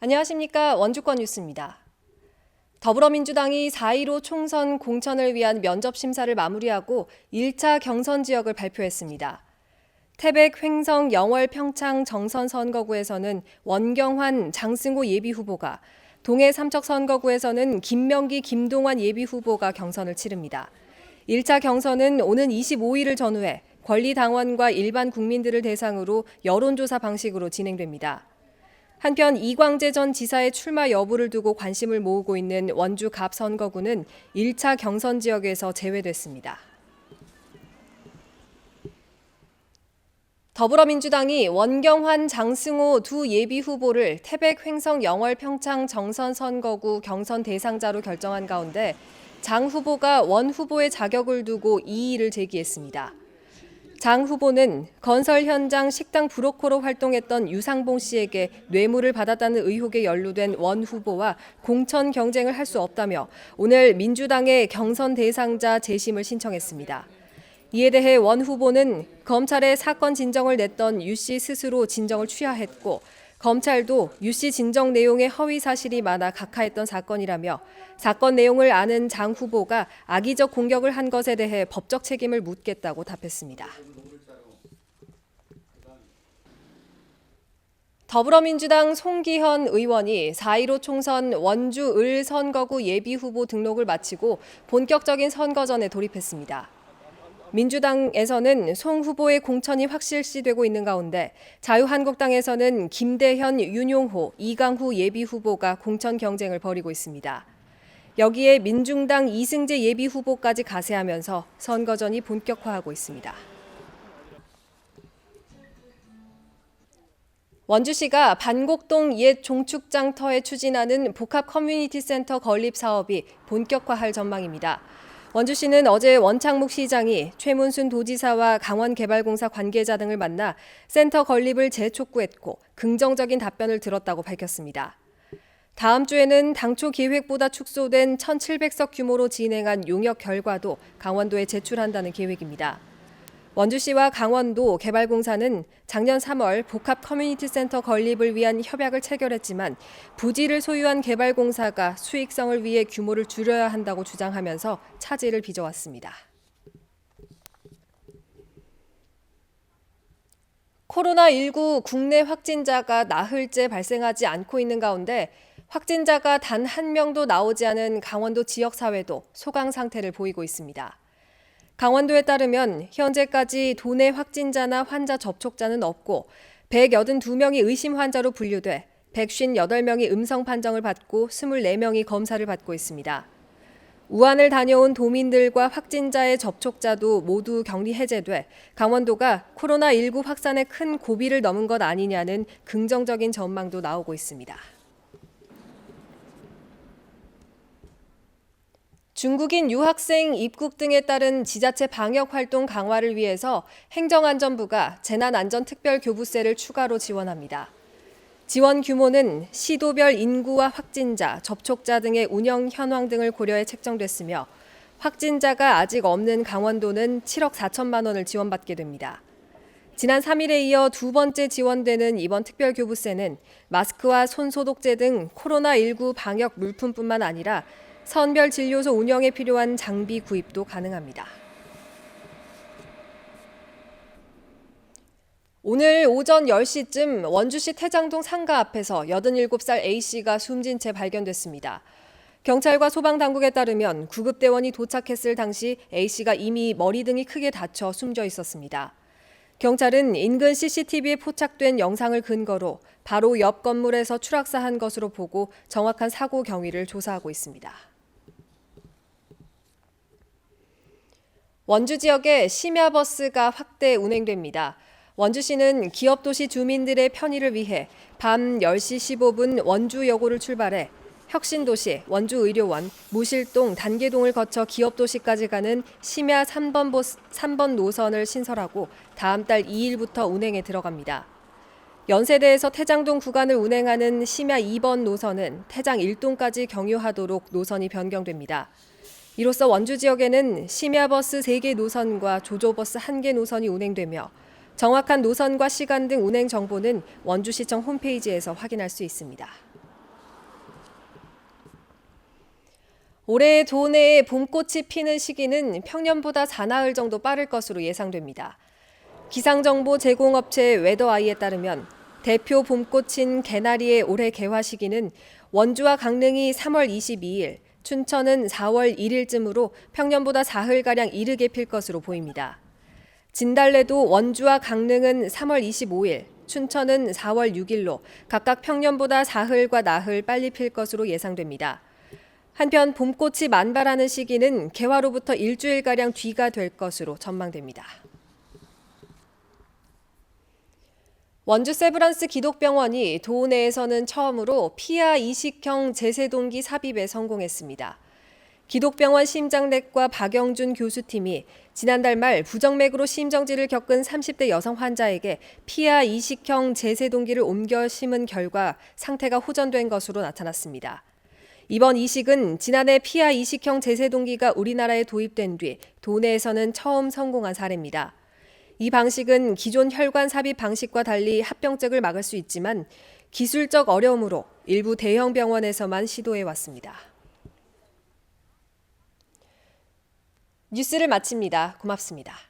안녕하십니까. 원주권 뉴스입니다. 더불어민주당이 4.15 총선 공천을 위한 면접 심사를 마무리하고 1차 경선 지역을 발표했습니다. 태백, 횡성, 영월, 평창 정선 선거구에서는 원경환, 장승호 예비후보가, 동해 삼척 선거구에서는 김명기, 김동완 예비후보가 경선을 치릅니다. 1차 경선은 오는 25일을 전후해 권리당원과 일반 국민들을 대상으로 여론조사 방식으로 진행됩니다. 한편 이광재 전 지사의 출마 여부를 두고 관심을 모으고 있는 원주 갑 선거구는 1차 경선 지역에서 제외됐습니다. 더불어민주당이 원경환, 장승호 두 예비 후보를 태백, 횡성, 영월, 평창 정선 선거구 경선 대상자로 결정한 가운데 장 후보가 원 후보의 자격을 두고 이의를 제기했습니다. 장 후보는 건설 현장 식당 브로커로 활동했던 유상봉 씨에게 뇌물을 받았다는 의혹에 연루된 원 후보와 공천 경쟁을 할 수 없다며 오늘 민주당의 경선 대상자 재심을 신청했습니다. 이에 대해 원 후보는 검찰에 사건 진정을 냈던 유 씨 스스로 진정을 취하했고 검찰도 유 씨 진정 내용에 허위 사실이 많아 각하했던 사건이라며 사건 내용을 아는 장 후보가 악의적 공격을 한 것에 대해 법적 책임을 묻겠다고 답했습니다. 더불어민주당 송기현 의원이 4.15 총선 원주 을 선거구 예비후보 등록을 마치고 본격적인 선거전에 돌입했습니다. 민주당에서는 송 후보의 공천이 확실시되고 있는 가운데 자유한국당에서는 김대현, 윤용호, 이강후 예비후보가 공천 경쟁을 벌이고 있습니다. 여기에 민중당 이승재 예비후보까지 가세하면서 선거전이 본격화하고 있습니다. 원주시가 반곡동 옛 종축장터에 추진하는 복합 커뮤니티 센터 건립 사업이 본격화할 전망입니다. 원주시는 어제 원창묵 시장이 최문순 도지사와 강원개발공사 관계자 등을 만나 센터 건립을 재촉구했고 긍정적인 답변을 들었다고 밝혔습니다. 다음 주에는 당초 계획보다 축소된 1,700석 규모로 진행한 용역 결과도 강원도에 제출한다는 계획입니다. 원주시와 강원도 개발공사는 작년 3월 복합 커뮤니티 센터 건립을 위한 협약을 체결했지만 부지를 소유한 개발공사가 수익성을 위해 규모를 줄여야 한다고 주장하면서 차질을 빚어왔습니다. 코로나19 국내 확진자가 나흘째 발생하지 않고 있는 가운데 확진자가 단 한 명도 나오지 않은 강원도 지역사회도 소강 상태를 보이고 있습니다. 강원도에 따르면 현재까지 도내 확진자나 환자 접촉자는 없고 182명이 의심 환자로 분류돼 158명이 음성 판정을 받고 24명이 검사를 받고 있습니다. 우한을 다녀온 도민들과 확진자의 접촉자도 모두 격리 해제돼 강원도가 코로나19 확산의 큰 고비를 넘은 것 아니냐는 긍정적인 전망도 나오고 있습니다. 중국인 유학생 입국 등에 따른 지자체 방역 활동 강화를 위해서 행정안전부가 재난안전특별교부세를 추가로 지원합니다. 지원 규모는 시도별 인구와 확진자, 접촉자 등의 운영 현황 등을 고려해 책정됐으며 확진자가 아직 없는 강원도는 7억 4천만 원을 지원받게 됩니다. 지난 3일에 이어 두 번째 지원되는 이번 특별교부세는 마스크와 손소독제 등 코로나19 방역 물품뿐만 아니라 선별 진료소 운영에 필요한 장비 구입도 가능합니다. 오늘 오전 10시쯤 원주시 태장동 상가 앞에서 87살 A씨가 숨진 채 발견됐습니다. 경찰과 소방당국에 따르면 구급대원이 도착했을 당시 A씨가 이미 머리 등이 크게 다쳐 숨져 있었습니다. 경찰은 인근 CCTV에 포착된 영상을 근거로 바로 옆 건물에서 추락사한 것으로 보고 정확한 사고 경위를 조사하고 있습니다. 원주 지역에 심야버스가 확대 운행됩니다. 원주시는 기업도시 주민들의 편의를 위해 밤 10시 15분 원주여고를 출발해 혁신도시, 원주의료원, 무실동, 단계동을 거쳐 기업도시까지 가는 심야 3번 노선을 신설하고 다음 달 2일부터 운행에 들어갑니다. 연세대에서 태장동 구간을 운행하는 심야 2번 노선은 태장 1동까지 경유하도록 노선이 변경됩니다. 이로써 원주 지역에는 심야버스 3개 노선과 조조버스 1개 노선이 운행되며 정확한 노선과 시간 등 운행 정보는 원주시청 홈페이지에서 확인할 수 있습니다. 올해 도내에 봄꽃이 피는 시기는 평년보다 사나흘 정도 빠를 것으로 예상됩니다. 기상정보 제공업체 웨더아이에 따르면 대표 봄꽃인 개나리의 올해 개화 시기는 원주와 강릉이 3월 22일, 춘천은 4월 1일쯤으로 평년보다 사흘가량 이르게 필 것으로 보입니다. 진달래도 원주와 강릉은 3월 25일, 춘천은 4월 6일로 각각 평년보다 사흘과 나흘 빨리 필 것으로 예상됩니다. 한편 봄꽃이 만발하는 시기는 개화로부터 일주일가량 뒤가 될 것으로 전망됩니다. 원주 세브란스 기독병원이 도내에서는 처음으로 피하 이식형 제세동기 삽입에 성공했습니다. 기독병원 심장내과 박영준 교수팀이 지난달 말 부정맥으로 심정지를 겪은 30대 여성 환자에게 피하 이식형 제세동기를 옮겨 심은 결과 상태가 호전된 것으로 나타났습니다. 이번 이식은 지난해 피하 이식형 제세동기가 우리나라에 도입된 뒤 도내에서는 처음 성공한 사례입니다. 이 방식은 기존 혈관 삽입 방식과 달리 합병증을 막을 수 있지만 기술적 어려움으로 일부 대형 병원에서만 시도해 왔습니다. 뉴스를 마칩니다. 고맙습니다.